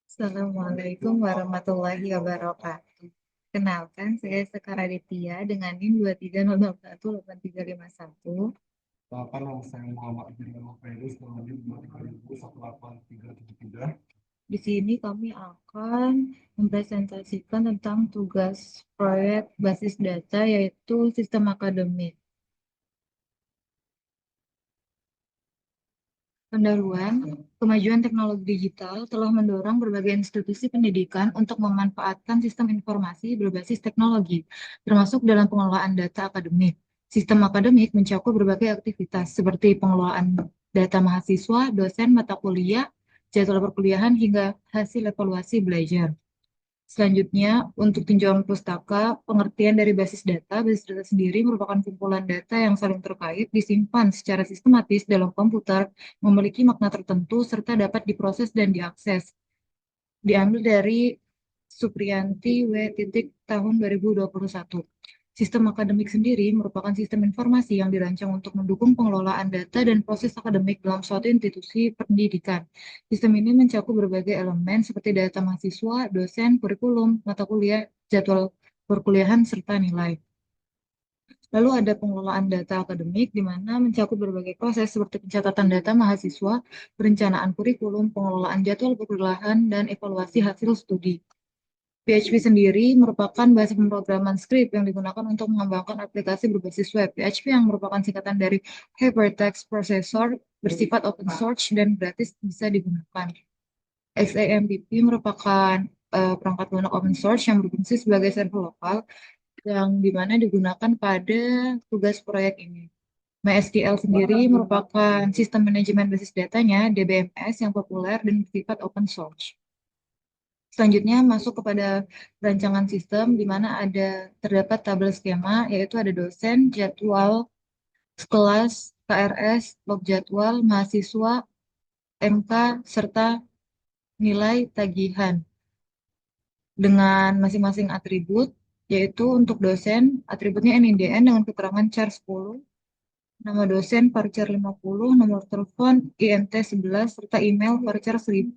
Assalamualaikum warahmatullahi wabarakatuh. Kenalkan, saya Sekar Aditya dengan NIM 230818351. Bahkan nama saya Muhammad Ibnu Fairuz dengan NIM 230183373. Di sini kami akan mempresentasikan tentang tugas proyek basis data, yaitu sistem akademik. Pendahuluan, kemajuan teknologi digital telah mendorong berbagai institusi pendidikan untuk memanfaatkan sistem informasi berbasis teknologi, termasuk dalam pengelolaan data akademik. Sistem akademik mencakup berbagai aktivitas seperti pengelolaan data mahasiswa, dosen, mata kuliah, jadwal perkuliahan, hingga hasil evaluasi belajar. Selanjutnya, untuk tinjauan pustaka, pengertian dari basis data sendiri merupakan kumpulan data yang saling terkait, disimpan secara sistematis dalam komputer, memiliki makna tertentu, serta dapat diproses dan diakses. Diambil dari Supriyanti W. tahun 2021. Sistem akademik sendiri merupakan sistem informasi yang dirancang untuk mendukung pengelolaan data dan proses akademik dalam suatu institusi pendidikan. Sistem ini mencakup berbagai elemen seperti data mahasiswa, dosen, kurikulum, mata kuliah, jadwal perkuliahan, serta nilai. Lalu ada pengelolaan data akademik, di mana mencakup berbagai proses seperti pencatatan data mahasiswa, perencanaan kurikulum, pengelolaan jadwal perkuliahan, dan evaluasi hasil studi. PHP sendiri merupakan bahasa pemrograman script yang digunakan untuk mengembangkan aplikasi berbasis web. PHP yang merupakan singkatan dari Hypertext Processor, bersifat open source dan gratis bisa digunakan. XAMPP merupakan perangkat lunak open source yang berfungsi sebagai server lokal yang dimana digunakan pada tugas proyek ini. MySQL sendiri merupakan sistem manajemen basis datanya, DBMS, yang populer dan bersifat open source. Selanjutnya masuk kepada rancangan sistem, di mana terdapat tabel skema, yaitu ada dosen, jadwal, kelas, KRS, log jadwal, mahasiswa, MK, serta nilai tagihan dengan masing-masing atribut, yaitu untuk dosen, atributnya NIDN dengan keterangan char 10, nama dosen varchar 50, nomor telepon INT 11, serta email varchar 100.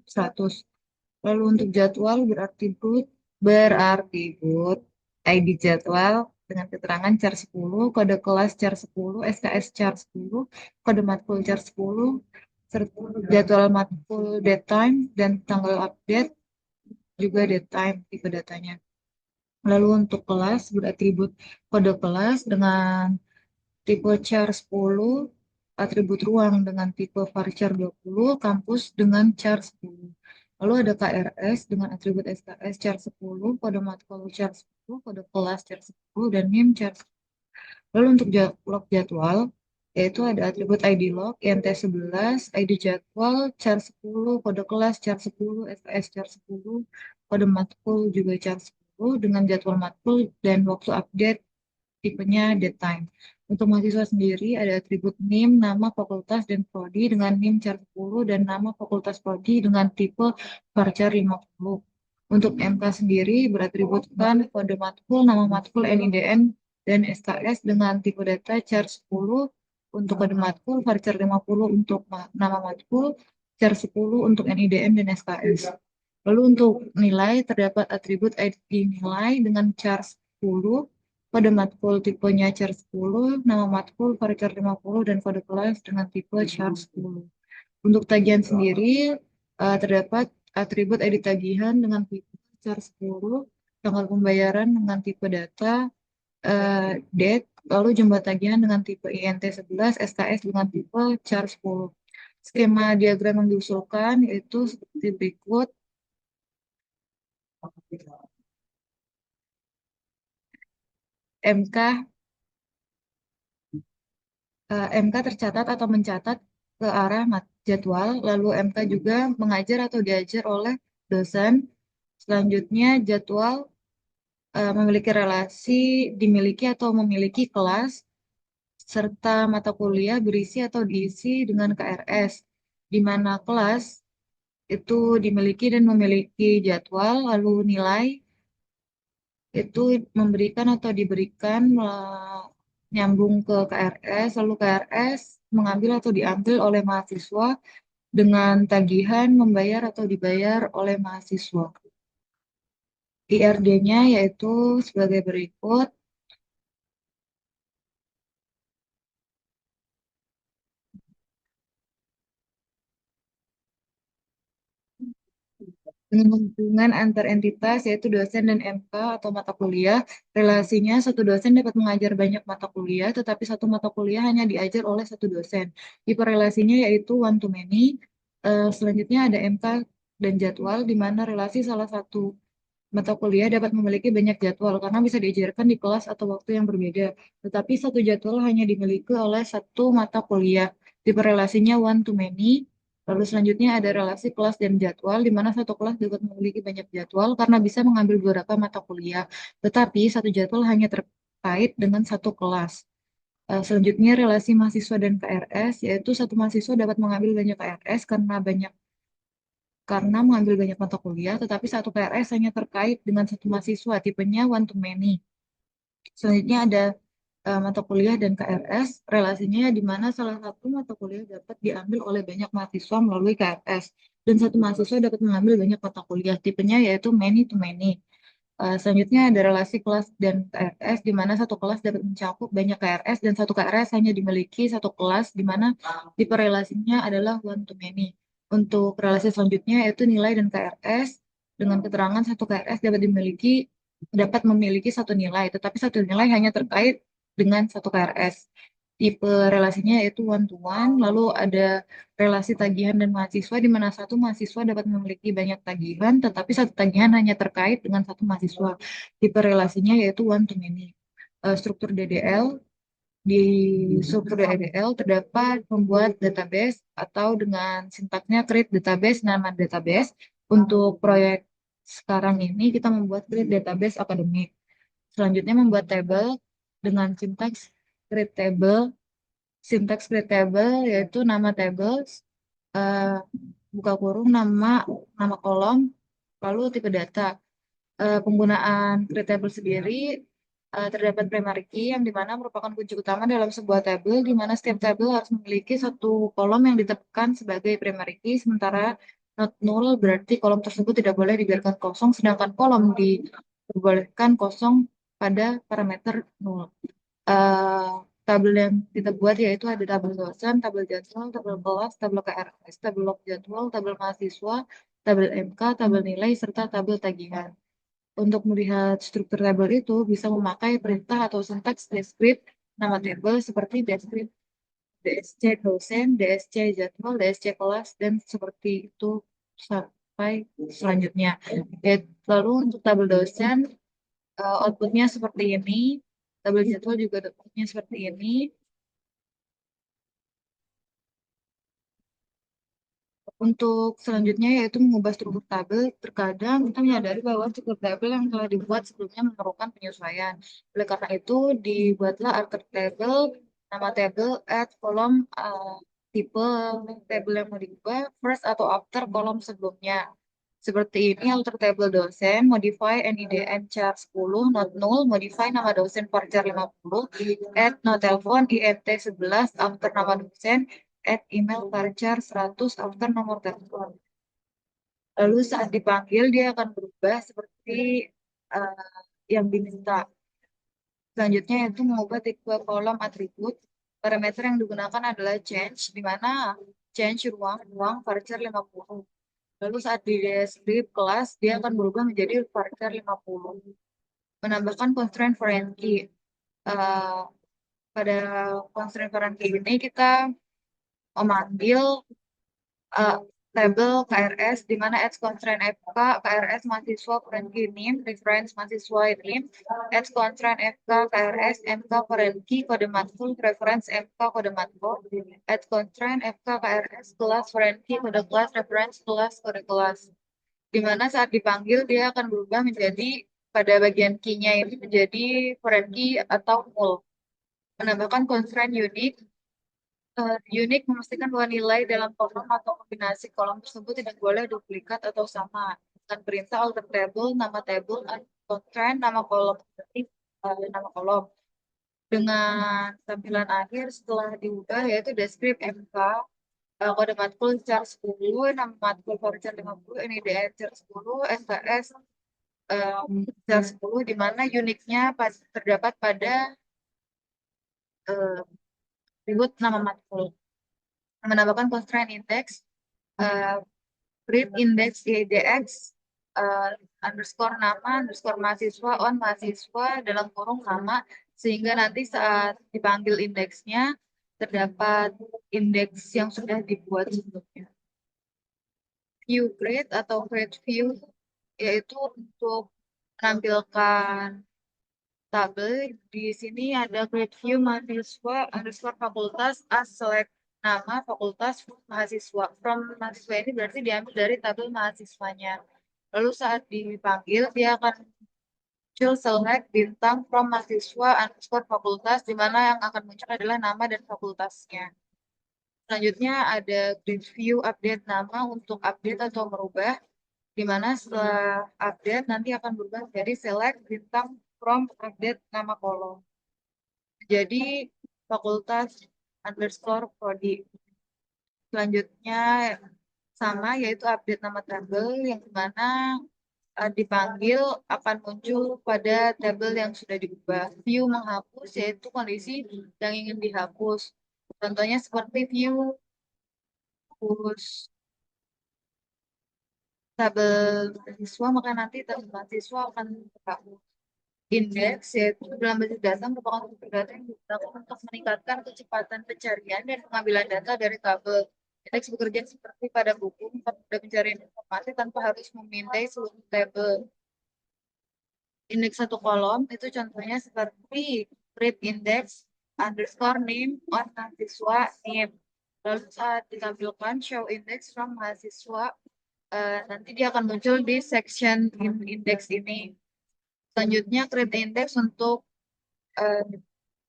Lalu untuk jadwal berarti ID jadwal dengan keterangan char 10, kode kelas char 10, SKS char 10, kode matkul char 10, serta jadwal matkul date time dan tanggal update juga date time tipe datanya. Lalu untuk kelas beratribut kode kelas dengan tipe char 10, atribut ruang dengan tipe varchar 20, kampus dengan char 10. Lalu ada KRS dengan atribut SKS char 10, kode matkul char 10, kode kelas char 10, dan NIM char 10. Lalu untuk log jadwal, yaitu ada atribut ID log, INT 11, ID jadwal, char 10, kode kelas char 10, SKS char 10, kode matkul juga char 10, dengan jadwal matkul dan waktu update tipenya date time. Untuk mahasiswa sendiri ada atribut NIM, nama fakultas dan prodi dengan NIM char 10 dan nama fakultas prodi dengan tipe varchar 50. Untuk MK sendiri beratributkan kode matkul, nama matkul NIDN dan SKS dengan tipe data char 10 untuk kode matkul, varchar 50 untuk nama matkul, char 10 untuk NIDN dan SKS. Lalu untuk nilai terdapat atribut ID nilai dengan char 10, kode matkul tipenya char 10, nama matkul varchar 50, dan kode kelas dengan tipe char 10. Untuk tagihan sendiri terdapat atribut ID tagihan dengan tipe char 10, tanggal pembayaran dengan tipe data, date, lalu jumlah tagihan dengan tipe INT 11, SKS dengan tipe char 10. Skema diagram yang diusulkan yaitu seperti berikut. MK MK tercatat atau mencatat ke arah jadwal, lalu MK juga mengajar atau diajar oleh dosen. Selanjutnya jadwal memiliki relasi dimiliki atau memiliki kelas, serta mata kuliah berisi atau diisi dengan KRS, di mana kelas itu dimiliki dan memiliki jadwal, lalu nilai itu memberikan atau diberikan nyambung ke KRS, lalu KRS mengambil atau diambil oleh mahasiswa dengan tagihan membayar atau dibayar oleh mahasiswa. IRD-nya yaitu sebagai berikut. Dengan hubungan antar entitas yaitu dosen dan MK atau mata kuliah, relasinya satu dosen dapat mengajar banyak mata kuliah, tetapi satu mata kuliah hanya diajar oleh satu dosen. Tipe relasinya yaitu one to many. Selanjutnya ada MK dan jadwal, di mana relasi salah satu mata kuliah dapat memiliki banyak jadwal karena bisa diajarkan di kelas atau waktu yang berbeda. Tetapi satu jadwal hanya dimiliki oleh satu mata kuliah. Tipe relasinya one to many. Lalu selanjutnya ada relasi kelas dan jadwal, di mana satu kelas dapat memiliki banyak jadwal karena bisa mengambil beberapa mata kuliah. Tetapi satu jadwal hanya terkait dengan satu kelas. Selanjutnya relasi mahasiswa dan KRS, yaitu satu mahasiswa dapat mengambil banyak KRS karena mengambil banyak mata kuliah, tetapi satu KRS hanya terkait dengan satu mahasiswa, tipenya one to many. Selanjutnya ada mata kuliah dan KRS, relasinya di mana salah satu mata kuliah dapat diambil oleh banyak mahasiswa melalui KRS, dan satu mahasiswa dapat mengambil banyak mata kuliah, tipenya yaitu many to many. Selanjutnya ada relasi kelas dan KRS, di mana satu kelas dapat mencakup banyak KRS, dan satu KRS hanya dimiliki satu kelas, di mana tipe relasinya adalah one to many. Untuk relasi selanjutnya yaitu nilai dan KRS, dengan keterangan satu KRS dapat memiliki satu nilai, tetapi satu nilai hanya terkait dengan satu KRS. Tipe relasinya yaitu one to one. Lalu ada relasi tagihan dan mahasiswa, di mana satu mahasiswa dapat memiliki banyak tagihan, tetapi satu tagihan hanya terkait dengan satu mahasiswa. Tipe relasinya yaitu one to many. Struktur DDL. Di struktur DDL terdapat membuat database atau dengan sintaksnya create database, nama database. Untuk proyek sekarang ini kita membuat create database akademik. Selanjutnya membuat table dengan create table. Sintaks create table yaitu nama table, eh, buka kurung, nama kolom, lalu tipe data. Penggunaan create table sendiri, terdapat primary key yang dimana merupakan kunci utama dalam sebuah tabel, di mana setiap tabel harus memiliki satu kolom yang ditetapkan sebagai primary key, sementara not null berarti kolom tersebut tidak boleh dibiarkan kosong, sedangkan kolom diperbolehkan kosong pada parameter null. eh Tabel yang kita buat yaitu ada tabel dosen, tabel jadwal, tabel kelas, tabel KRS, tabel log jadwal, tabel mahasiswa, tabel MK, tabel nilai, serta tabel tagihan. Untuk melihat struktur tabel itu bisa memakai perintah atau sintaks descript nama tabel seperti descript DSC dosen, DSC jadwal, DSC kelas, dan seperti itu sampai selanjutnya. Lalu untuk tabel dosen, outputnya seperti ini. Tabel jadwal juga outputnya seperti ini. Untuk selanjutnya yaitu mengubah struktur tabel, terkadang kita menyadari bahwa struktur tabel yang telah dibuat sebelumnya memerlukan penyesuaian. Oleh karena itu, dibuatlah alter table, nama tabel, add kolom, tipe tabel yang mau diubah, first atau after kolom sebelumnya. Seperti ini, alter table dosen, modify NIDN char 10, not null, modify nama dosen varchar 50, add no telepon INT 11, after nama dosen, add email varchar 100, after nomor telepon. Lalu saat dipanggil, dia akan berubah seperti yang diminta. Selanjutnya yaitu mengubah tipe kolom atribut. Parameter yang digunakan adalah change, di mana change ruang varchar 50. Lalu saat di descript kelas, dia akan berubah menjadi varchar 50. Menambahkan constraint foreign key. Eh, Pada constraint foreign key ini kita memanggil eh, tabel KRS, di mana adds constraint FK, KRS mahasiswa foreign key name, reference mahasiswa name, adds constraint FK, KRS, MK foreign key, kode matkul, reference MK, kode matkul, add constraint FK, KRS, kelas foreign key, kode kelas, reference kelas, kode kelas. Di mana saat dipanggil dia akan berubah menjadi pada bagian key-nya ini menjadi foreign key atau null. Menambahkan constraint unique. Unique memastikan bahwa nilai dalam kolom atau kombinasi kolom tersebut tidak boleh duplikat atau sama. Dengan perintah alter table, nama table, constraint, nama kolom, nama kolom. Dengan tampilan akhir setelah diubah yaitu descript MK, kode matkul char 10, nama matkul for char 50, NIDN char 10, SKS char 10, di mana uniknya terdapat pada atribut nama matkul. Menambahkan constraint index, read index IDX, underscore nama, underscore mahasiswa, on mahasiswa, dalam kurung nama, sehingga nanti saat dipanggil indeksnya, terdapat indeks yang sudah dibuat sebelumnya. View grade atau grade view, yaitu untuk menampilkan tabel. Di sini ada grade view mahasiswa underscore fakultas as select nama fakultas mahasiswa. From mahasiswa ini berarti diambil dari tabel mahasiswanya. Lalu saat dipanggil, dia akan muncul select bintang from mahasiswa underscore fakultas, di mana yang akan muncul adalah nama dan fakultasnya. Selanjutnya ada grid view update nama untuk update atau merubah, di mana setelah update nanti akan berubah jadi select bintang from update nama kolom. Jadi fakultas underscore prodi. Selanjutnya sama, yaitu update nama tabel yang dimana dipanggil akan muncul pada tabel yang sudah diubah. View menghapus yaitu kondisi yang ingin dihapus. Contohnya seperti view hapus tabel mahasiswa, maka nanti tabel mahasiswa akan terhapus. Indeks yaitu dalam basis data merupakan sumber data yang digunakan untuk meningkatkan kecepatan pencarian dan pengambilan data dari tabel. Indeks bekerja seperti pada buku pada pencarian informasi tanpa harus memindai seluruh tabel. Indeks satu kolom itu contohnya seperti read index underscore name on mahasiswa name. Lalu saat ditampilkan show index from mahasiswa, nanti dia akan muncul di section index ini. Selanjutnya create index untuk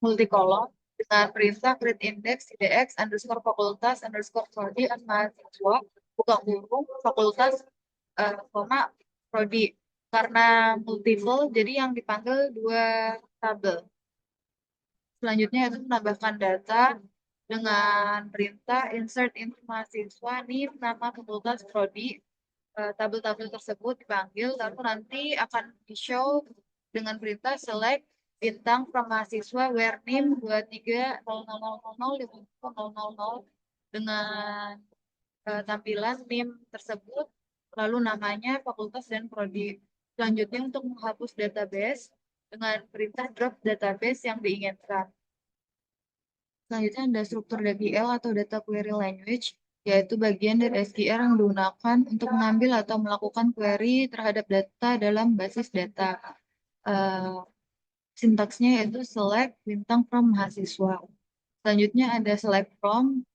multikolom dengan perintah create index IDX underscore fakultas underscore prodi dan mahasiswa buka kurung fakultas koma prodi. Karena multiple, jadi yang dipanggil dua tabel. Selanjutnya itu menambahkan data dengan perintah insert mahasiswa nih nama fakultas prodi. Tabel-tabel tersebut dipanggil, lalu nanti akan di-show dengan perintah select bintang from mahasiswa where name 2300005000 dengan tampilan name tersebut, lalu namanya, fakultas, dan prodi. Selanjutnya untuk menghapus database dengan perintah drop database yang diinginkan. Selanjutnya ada struktur DQL atau data query language, yaitu bagian dari SQL yang digunakan untuk mengambil atau melakukan query terhadap data dalam basis data. Sintaksnya yaitu select bintang from mahasiswa. Selanjutnya ada select from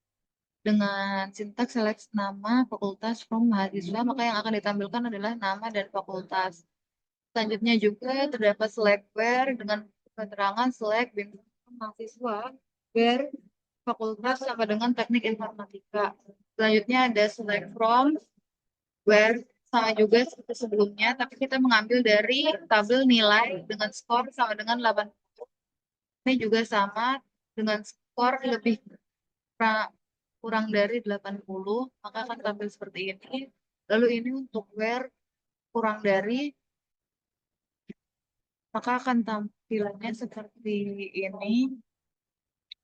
dengan sintaks select nama fakultas from mahasiswa, maka yang akan ditampilkan adalah nama dan fakultas. Selanjutnya juga terdapat select where dengan keterangan select bintang from mahasiswa where fakultas sama dengan teknik informatika. Selanjutnya ada select from where sama juga seperti sebelumnya, tapi kita mengambil dari tabel nilai dengan skor sama dengan 80. Ini juga sama dengan skor lebih kurang dari 80, maka akan tampil seperti ini. Lalu ini untuk where kurang dari, maka akan tampilannya seperti ini.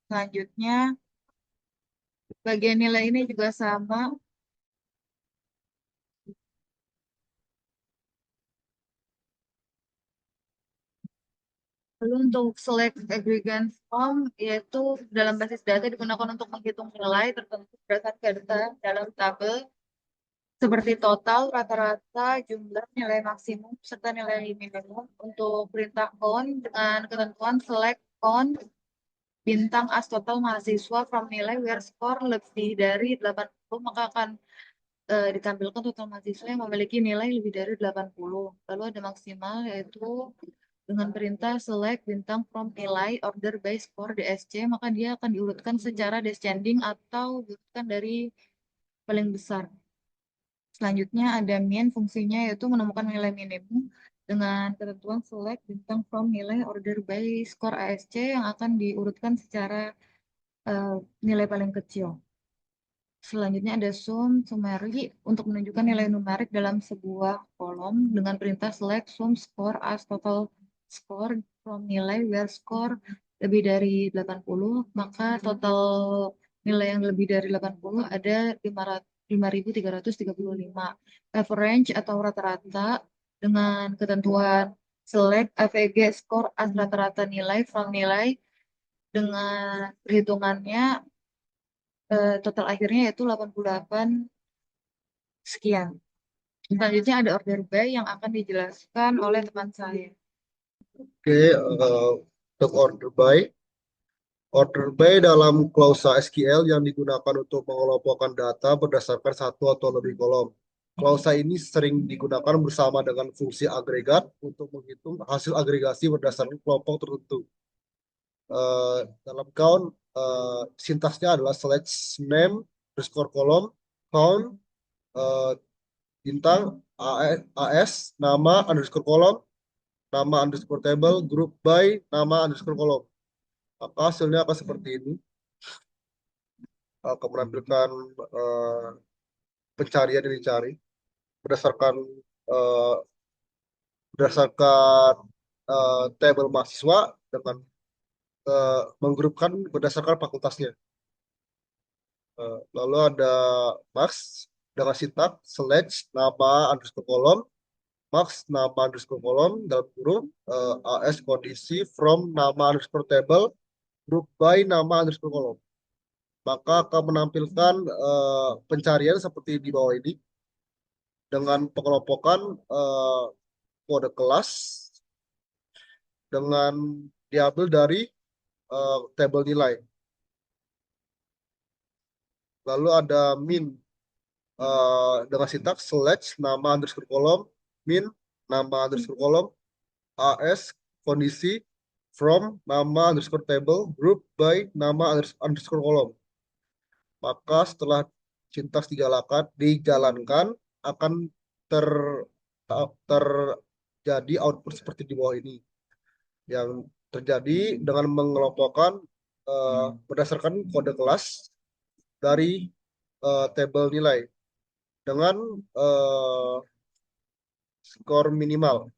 Selanjutnya, bagian nilai ini juga sama. Lalu untuk select aggregate form, yaitu dalam basis data digunakan untuk menghitung nilai tertentu berdasarkan data dalam tabel, seperti total, rata-rata, jumlah, nilai maksimum, serta nilai minimum. Untuk perintah count dengan ketentuan select count bintang as total mahasiswa from nilai where score lebih dari 80, maka akan ditampilkan total mahasiswa yang memiliki nilai lebih dari 80. Lalu ada maksimal, yaitu dengan perintah select bintang from nilai order by score DSC, maka dia akan diurutkan secara descending atau diurutkan dari paling besar. Selanjutnya ada min, fungsinya yaitu menemukan nilai minimum dengan ketentuan select bintang from nilai order by score ASC yang akan diurutkan secara nilai paling kecil. Selanjutnya ada sum summary untuk menunjukkan nilai numerik dalam sebuah kolom dengan perintah select sum score as total score from nilai where score lebih dari 80, maka total nilai yang lebih dari 80 ada 5.335. Average atau rata-rata dengan ketentuan select AVG score as rata-rata nilai from nilai dengan perhitungannya total akhirnya yaitu 88 sekian. Selanjutnya ada order by yang akan dijelaskan oleh teman saya. Oke, untuk order by dalam klausa SQL yang digunakan untuk mengelompokkan data berdasarkan satu atau lebih kolom. Klausa ini sering digunakan bersama dengan fungsi agregat untuk menghitung hasil agregasi berdasarkan kelompok tertentu. Dalam count, sintaksnya adalah select name underscore kolom count bintang AS nama underscore kolom nama underscore table group by nama underscore kolom. Maka hasilnya akan seperti ini. Akan menampilkan pencarian yang dicari berdasarkan uh, berdasarkan table mahasiswa dengan menggrupkan berdasarkan fakultasnya. Lalu ada max dengan sintak select nama underscore kolom max nama underscore kolom dalam kurung as kondisi from nama underscore table group by nama underscore kolom. Maka akan menampilkan pencarian seperti di bawah ini dengan pengelompokan kode kelas dengan diambil dari tabel nilai. Lalu ada min dengan sintaks select nama underscore kolom min nama underscore kolom as kondisi from nama underscore table group by nama underscore kolom. Maka setelah sintaks dijalankan akan terjadi output seperti di bawah ini yang terjadi dengan mengelompokkan berdasarkan kode kelas dari tabel nilai dengan skor minimal.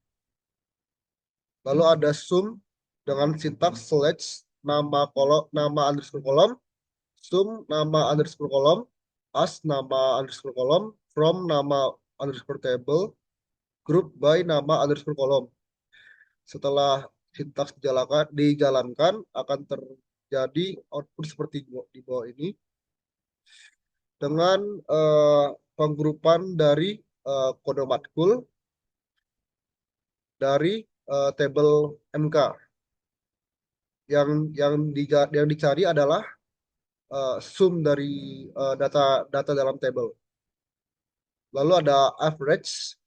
Lalu ada sum dengan sintaks select nama underscore kolom sum nama underscore kolom as nama underscore kolom from nama underscore table group by nama underscore kolom. Setelah sintaks dijalankan akan terjadi output seperti di bawah ini dengan penggrupan dari kode matkul dari tabel MK. Yang dicari adalah sum dari data dalam tabel. Lalu ada average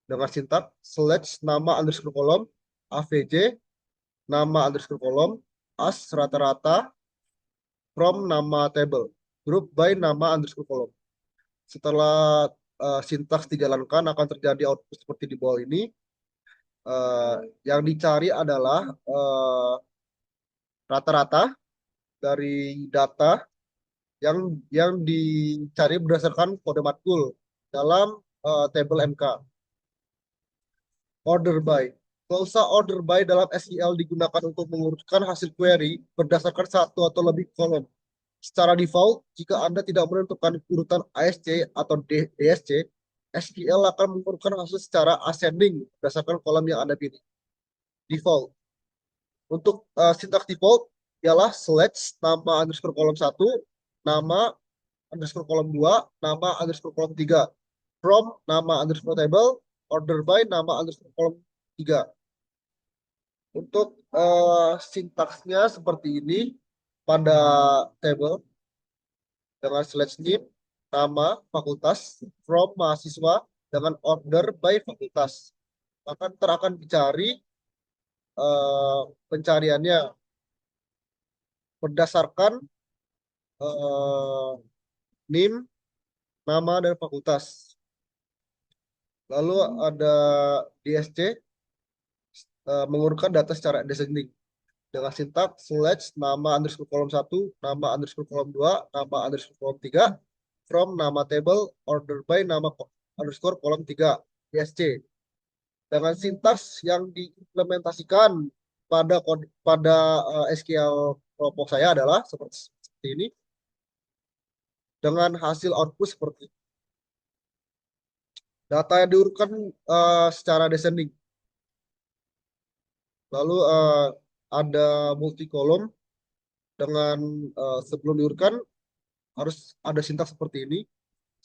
dengan sintak select nama underscore kolom AVJ nama underscore kolom as rata-rata from nama table group by nama underscore kolom. Setelah sintaks dijalankan akan terjadi output seperti di bawah ini. Yang dicari adalah rata-rata dari data yang dicari berdasarkan kode matkul dalam tabel MK. Order by. Klausa order by dalam SQL digunakan untuk mengurutkan hasil query berdasarkan satu atau lebih kolom. Secara default, jika Anda tidak menentukan urutan ASC atau DSC, SQL akan mengurutkan hasil secara ascending berdasarkan kolom yang Anda pilih. Default. Untuk sintaks default ialah select nama underscore kolom 1, nama underscore kolom 2, nama underscore kolom 3. From nama underscore table, order by nama underscore kolom 3. Untuk sintaksnya seperti ini pada table dengan select name, nama fakultas, from mahasiswa dengan order by fakultas. Maka akan dicari pencariannya berdasarkan name, nama, dan fakultas. Lalu ada DSC mengurutkan data secara descending dengan sintak select nama underscore kolom 1, nama underscore kolom 2, nama underscore kolom 3, from nama table order by nama underscore kolom 3 DSC. Dengan sintaks yang diimplementasikan pada SQL kelompok saya adalah seperti ini, dengan hasil output seperti ini. Data yang diurutkan secara descending. Lalu ada multi kolom dengan sebelum diurutkan harus ada sintaks seperti ini.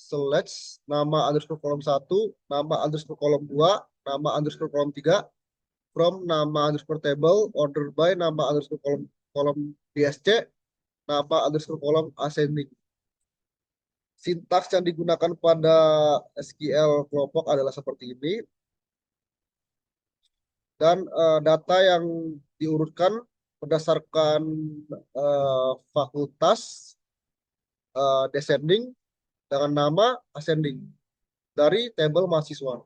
Select nama underscore kolom 1, nama underscore kolom 2, nama underscore kolom 3, from nama underscore table, order by nama underscore kolom DSC, nama underscore kolom ascending. Sintaks yang digunakan pada SQL kelompok adalah seperti ini. Dan data yang diurutkan berdasarkan fakultas descending dengan nama ascending dari tabel mahasiswa.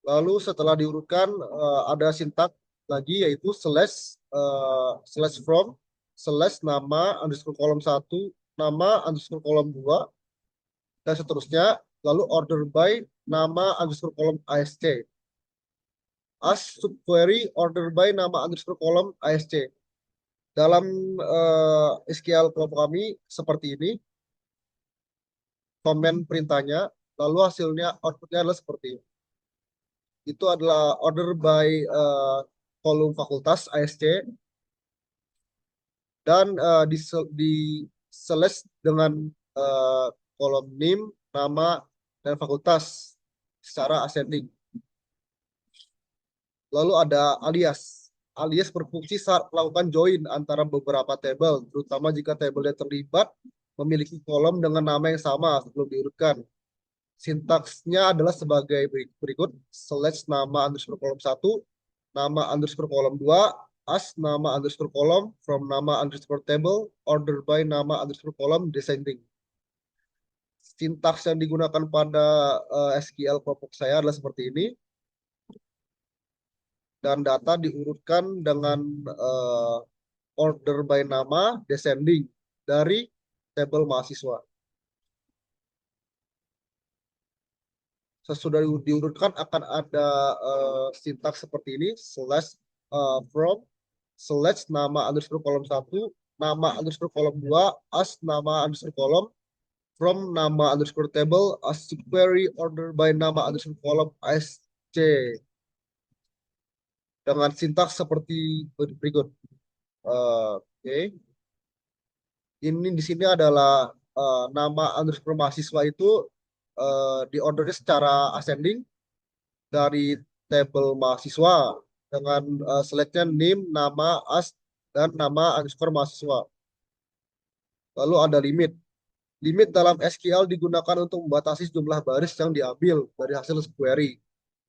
Lalu setelah diurutkan ada sintak lagi yaitu slash from, slash nama underscore kolom 1, nama underscore kolom 2, dan seterusnya. Lalu order by nama underscore kolom ASC. As subquery order by nama underscore kolom ASC. Dalam SQL kelompok kami seperti ini. Komen perintahnya, lalu hasilnya, outputnya adalah seperti ini. Itu adalah order by kolom fakultas ASC. Dan di slash dengan kolom name, nama, dan fakultas secara ascending. Lalu ada alias. Alias berfungsi saat melakukan join antara beberapa tabel, terutama jika tabel yang terlibat memiliki kolom dengan nama yang sama sebelum diurutkan. Sintaksnya adalah sebagai berikut. Select nama underscore kolom 1, nama underscore kolom 2, as nama underscore kolom, from nama underscore table, order by nama underscore kolom, descending. Sintaks yang digunakan pada SQL kelompok saya adalah seperti ini. Dan data diurutkan dengan order by nama descending dari tabel mahasiswa. Sesudah diurutkan akan ada sintaks seperti ini, slash from, slash nama underscore kolom 1, nama underscore kolom 2, as nama underscore kolom, from nama underscore table, as query order by nama underscore kolom ASC. Dengan sintaks seperti berikut. Oke. Ini di sini adalah nama underscore mahasiswa itu diordernya secara ascending dari tabel mahasiswa dengan selectnya name, nama, as, dan nama underscore mahasiswa. Lalu ada limit. Limit dalam SQL digunakan untuk membatasi jumlah baris yang diambil dari hasil query.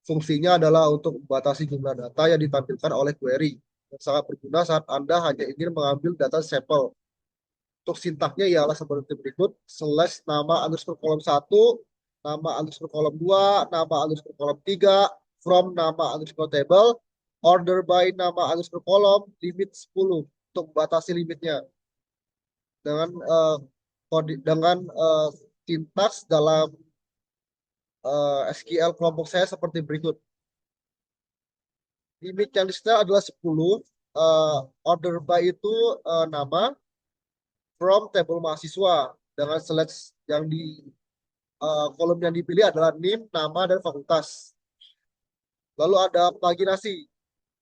Fungsinya adalah untuk membatasi jumlah data yang ditampilkan oleh query. Yang sangat berguna saat Anda hanya ingin mengambil data sampel. Untuk sintaknya ialah seperti berikut. Slash nama underscore kolom 1, nama underscore kolom 2, nama underscore kolom 3, from nama underscore table, order by nama underscore kolom, limit 10 untuk membatasi limitnya. Dengan sintaks dalam SQL kelompok saya seperti berikut. Limit yang disetel adalah 10. Order by itu nama, from table mahasiswa dengan select yang di kolom yang dipilih adalah name, nama, dan fakultas. Lalu ada paginasi.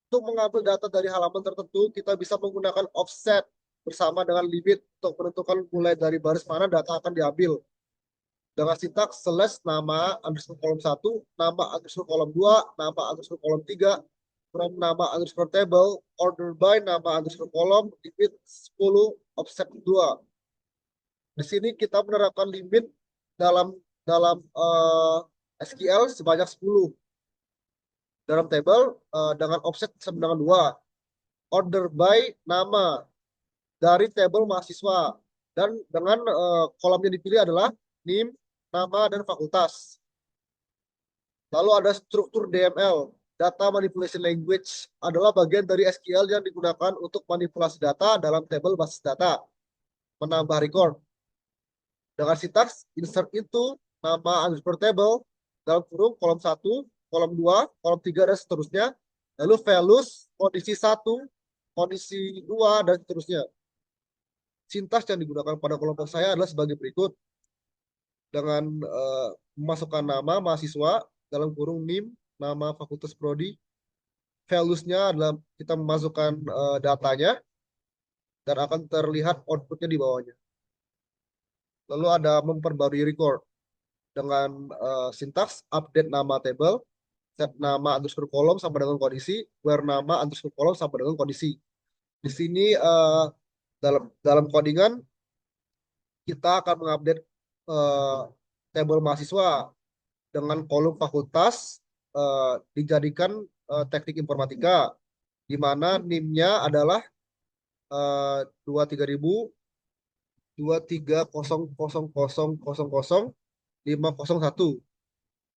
Untuk mengambil data dari halaman tertentu, kita bisa menggunakan offset bersama dengan limit untuk menentukan mulai dari baris mana data akan diambil. Dengan sintaks slash nama underscore kolom 1, nama underscore kolom 2, nama underscore kolom 3, from nama underscore table, order by nama underscore kolom, limit 10, offset 2. Di sini kita menerapkan limit dalam SQL sebanyak 10. Dalam table dengan offset sama dengan 2. Order by nama dari table mahasiswa. Dan dengan kolom yang dipilih adalah name, nama, dan fakultas. Lalu ada struktur DML. Data Manipulation Language adalah bagian dari SQL yang digunakan untuk manipulasi data dalam tabel basis data. Menambah record. Dengan sintaks insert into nama underscore table dalam kurung kolom 1, kolom 2, kolom 3 dan seterusnya. Lalu values kondisi 1, kondisi 2 dan seterusnya. Sintaks yang digunakan pada kelompok saya adalah sebagai berikut. Dengan memasukkan nama mahasiswa dalam kurung NIM, nama fakultas prodi. Values-nya adalah kita memasukkan datanya dan akan terlihat outputnya di bawahnya. Lalu ada memperbarui record dengan sintaks update nama table, set nama underscore kolom sama dengan kondisi, where nama underscore kolom sama dengan kondisi. Di sini dalam codingan kita akan mengupdate table mahasiswa dengan kolom fakultas dijadikan teknik informatika, di mana NIM-nya adalah 23.501.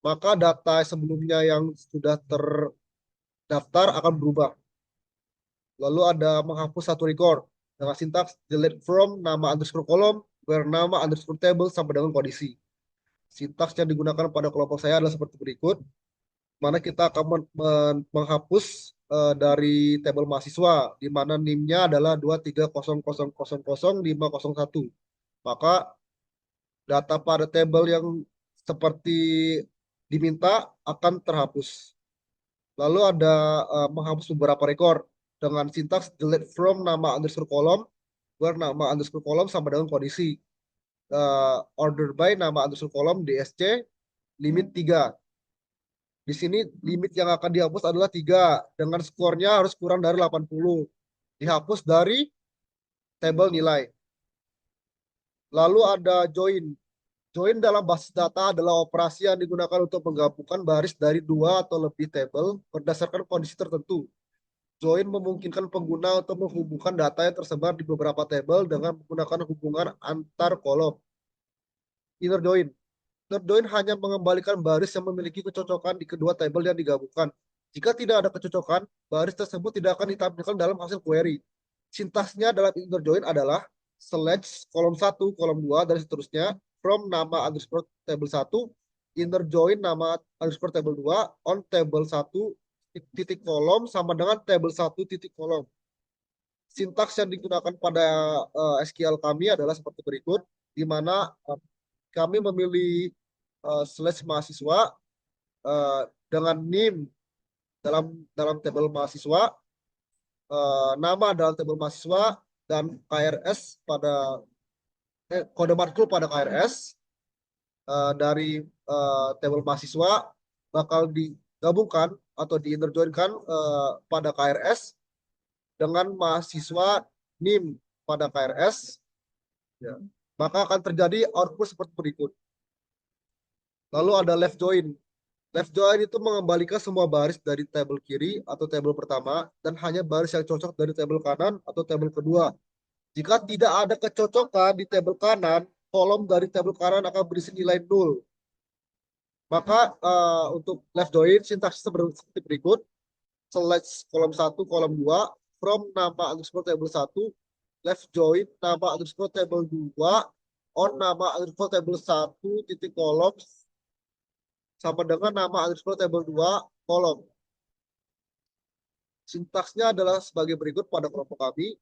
Maka data sebelumnya yang sudah terdaftar akan berubah. Lalu ada menghapus satu record dengan sintaks delete from nama underscore kolom, where nama underscore table sampai dengan kondisi. Sintaks yang digunakan pada kelompok saya adalah seperti berikut, mana kita akan menghapus dari tabel mahasiswa, di mana NIM-nya adalah 23.000.501. Maka data pada tabel yang seperti diminta akan terhapus. Lalu ada menghapus beberapa record dengan sintaks delete from nama underscore kolom, where nama underscore kolom sama dengan kondisi. Order by nama underscore kolom DSC limit 3. Di sini limit yang akan dihapus adalah 3 dengan skornya harus kurang dari 80. Dihapus dari tabel nilai. Lalu ada join. Join dalam basis data adalah operasi yang digunakan untuk menggabungkan baris dari 2 atau lebih tabel berdasarkan kondisi tertentu. Join memungkinkan pengguna untuk menghubungkan data yang tersebar di beberapa tabel dengan menggunakan hubungan antar kolom. Inner join. Inner join hanya mengembalikan baris yang memiliki kecocokan di kedua tabel yang digabungkan. Jika tidak ada kecocokan, baris tersebut tidak akan ditampilkan dalam hasil query. Sintaksnya dalam inner join adalah select kolom 1, kolom 2, dan seterusnya from nama underscore table 1, inner join nama underscore table 2, on table 1, titik kolom sama dengan table 1, titik kolom. Sintaks yang digunakan pada SQL kami adalah seperti berikut, di mana kami memilih slash mahasiswa dengan NIM dalam tabel mahasiswa, nama dalam tabel mahasiswa, dan KRS pada kode matkul pada KRS dari tabel mahasiswa bakal digabungkan atau diinterjoinkan pada KRS dengan mahasiswa NIM pada KRS, ya. Maka akan terjadi output seperti berikut. Lalu ada left join. Left join itu mengembalikan semua baris dari tabel kiri atau tabel pertama dan hanya baris yang cocok dari tabel kanan atau tabel kedua. Jika tidak ada kecocokan di tabel kanan, kolom dari tabel kanan akan berisi nilai 0. Maka untuk left join sintaksnya seperti berikut. Select kolom 1, kolom 2, from nama underscore table 1, left join nama underscore table 2, on nama underscore table 1, titik kolom, sama dengan nama underscore table 2, kolom. Sintaksnya adalah sebagai berikut pada kelompok kami,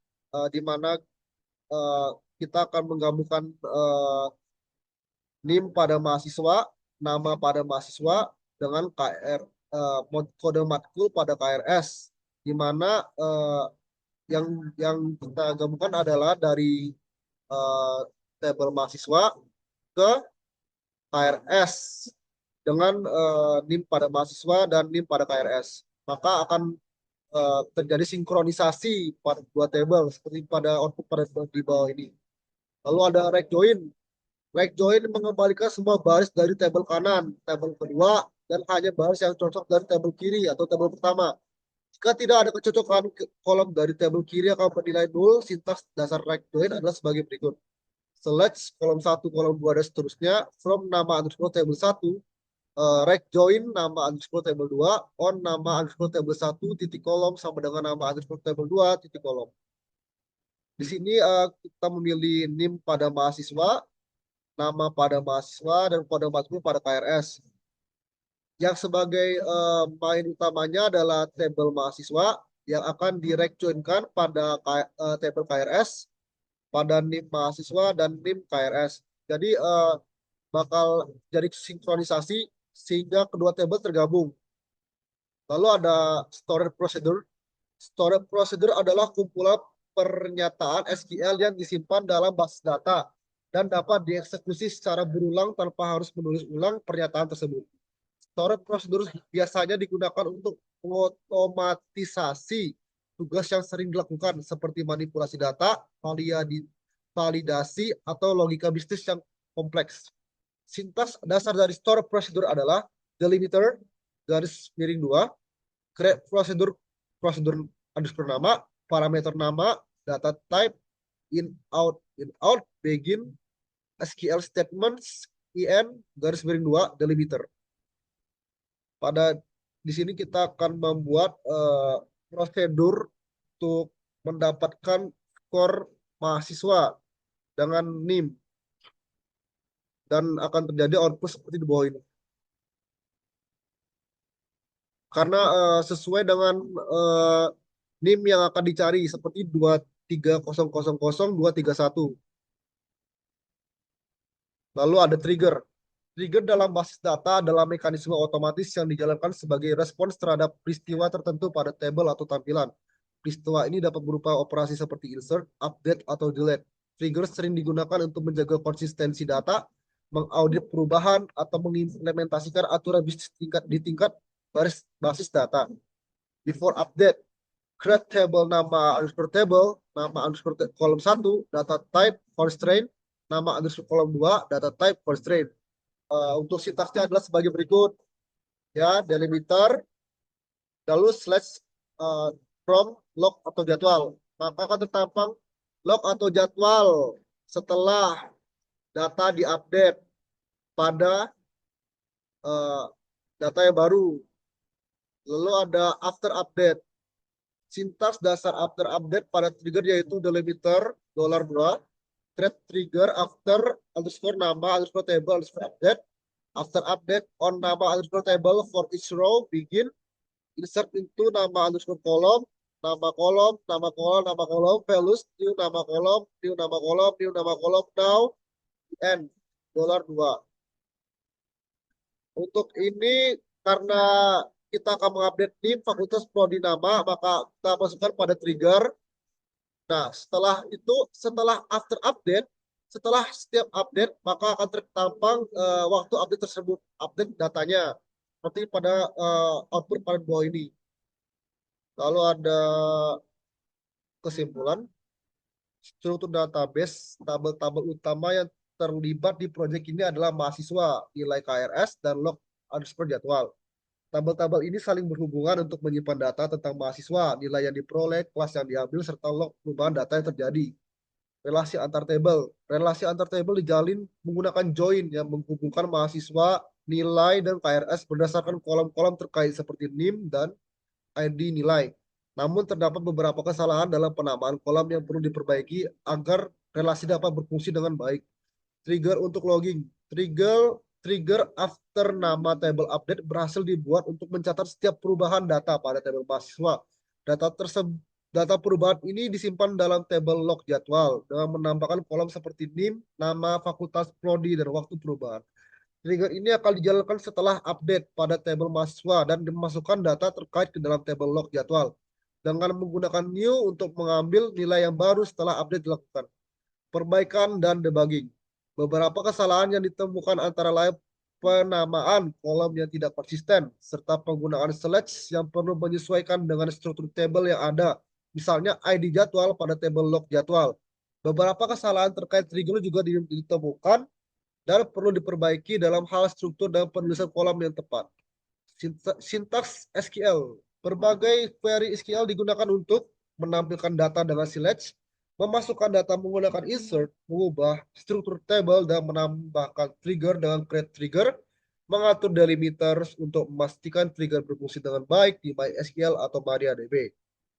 di mana kita akan menggabungkan NIM pada mahasiswa, nama pada mahasiswa, dengan kode matkul pada KRS, di mana yang kita gabungkan adalah dari tabel mahasiswa ke KRS dengan NIM pada mahasiswa dan NIM pada KRS. Maka akan terjadi sinkronisasi pada dua tabel seperti pada output pada di bawah ini. Lalu ada rect join. Rect join mengembalikan semua baris dari tabel kanan, tabel kedua, dan hanya baris yang cocok dari tabel kiri atau tabel pertama. Jika tidak ada kecocokan kolom dari tabel kiri akan bernilai 0, sintaks dasar rect join adalah sebagai berikut. Select kolom 1, kolom 2, dan seterusnya from nama underscore table 1, rect join nama underscore table 2, on nama underscore table 1, titik kolom sama dengan nama underscore table 2, titik kolom. Di sini kita memilih NIM pada mahasiswa, nama pada mahasiswa dan kode masuk pada KRS. Yang sebagai main utamanya adalah tabel mahasiswa yang akan direct-join-kan pada tabel KRS, pada NIM mahasiswa dan NIM KRS. Jadi bakal jadi sinkronisasi sehingga kedua tabel tergabung. Lalu ada storage procedure. Storage procedure adalah kumpulan pernyataan SQL yang disimpan dalam basis data dan dapat dieksekusi secara berulang tanpa harus menulis ulang pernyataan tersebut. Storage procedure biasanya digunakan untuk mengotomatisasi tugas yang sering dilakukan seperti manipulasi data, validasi, atau logika bisnis yang kompleks. Sintaks dasar dari storage procedure adalah delimiter, garis miring 2, create procedure, prosedur underscore nama, parameter nama, data type, in out, begin, SQL statements, in, garis miring 2, delimiter. Di sini kita akan membuat prosedur untuk mendapatkan skor mahasiswa dengan NIM dan akan terjadi output seperti di bawah ini. Karena sesuai dengan NIM yang akan dicari seperti 230000231. Lalu ada trigger. Trigger dalam basis data adalah mekanisme otomatis yang dijalankan sebagai respons terhadap peristiwa tertentu pada tabel atau tampilan. Peristiwa ini dapat berupa operasi seperti insert, update, atau delete. Trigger sering digunakan untuk menjaga konsistensi data, mengaudit perubahan, atau mengimplementasikan aturan bisnis di tingkat basis data. Before update, create table nama underscore table, nama underscore kolom 1, data type constraint, nama underscore kolom 2, data type constraint. Untuk sintaksnya adalah sebagai berikut, ya, delimiter, lalu slash from log atau jadwal. Maka akan tertampang log atau jadwal setelah data diupdate pada data yang baru. Lalu ada after update. Sintaks dasar after update pada trigger yaitu delimiter $2, create trigger after underscore nama underscore table underscore update, after update on nama underscore table for each row, begin, insert into nama underscore kolom, nama kolom, nama kolom, nama kolom, values, new nama kolom, new nama kolom, new nama kolom, now, end, $2. Untuk ini karena kita akan mengupdate NIM fakultas prodi nama, maka kita masukkan pada trigger. Nah, setelah itu, setelah after update, setelah setiap update, maka akan tertampang waktu update tersebut, update datanya. Seperti pada output pada bawah ini. Lalu ada kesimpulan. Struktur database, tabel-tabel utama yang terlibat di proyek ini adalah mahasiswa, nilai KRS, dan log underscore jadwal. Tabel-tabel ini saling berhubungan untuk menyimpan data tentang mahasiswa, nilai yang diperoleh, kelas yang diambil, serta log perubahan data yang terjadi. Relasi antar tabel. Relasi antar tabel dijalin menggunakan join yang menghubungkan mahasiswa, nilai, dan KRS berdasarkan kolom-kolom terkait seperti NIM dan ID nilai. Namun terdapat beberapa kesalahan dalam penamaan kolom yang perlu diperbaiki agar relasi dapat berfungsi dengan baik. Trigger untuk logging. Trigger after nama table update berhasil dibuat untuk mencatat setiap perubahan data pada tabel mahasiswa. Data perubahan ini disimpan dalam tabel log jadwal dengan menambahkan kolom seperti NIM, nama, fakultas, prodi, dan waktu perubahan. Trigger ini akan dijalankan setelah update pada tabel mahasiswa dan dimasukkan data terkait ke dalam tabel log jadwal dengan menggunakan new untuk mengambil nilai yang baru setelah update dilakukan. Perbaikan dan debugging. Beberapa kesalahan yang ditemukan antara lain penamaan kolom yang tidak konsisten, serta penggunaan slash yang perlu menyesuaikan dengan struktur tabel yang ada, misalnya ID jadwal pada tabel log jadwal. Beberapa kesalahan terkait trigger juga ditemukan dan perlu diperbaiki dalam hal struktur dan penulisan kolom yang tepat. Sintaks SQL. Berbagai query SQL digunakan untuk menampilkan data dengan select, memasukkan data menggunakan insert, mengubah struktur table, dan menambahkan trigger dengan create trigger, mengatur delimiters untuk memastikan trigger berfungsi dengan baik di MySQL atau MariaDB.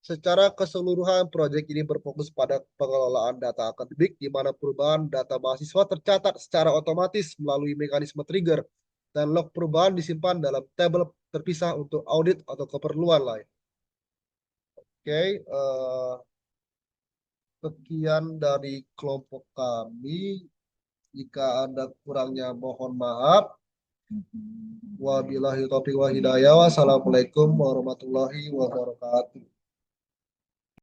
Secara keseluruhan, proyek ini berfokus pada pengelolaan data akademik, di mana perubahan data mahasiswa tercatat secara otomatis melalui mekanisme trigger, dan log perubahan disimpan dalam tabel terpisah untuk audit atau keperluan lain. Oke, sekian dari kelompok kami. Jika ada kurangnya mohon maaf. Wabillahi taufiq wa hidayah. Wassalamualaikum warahmatullahi wabarakatuh.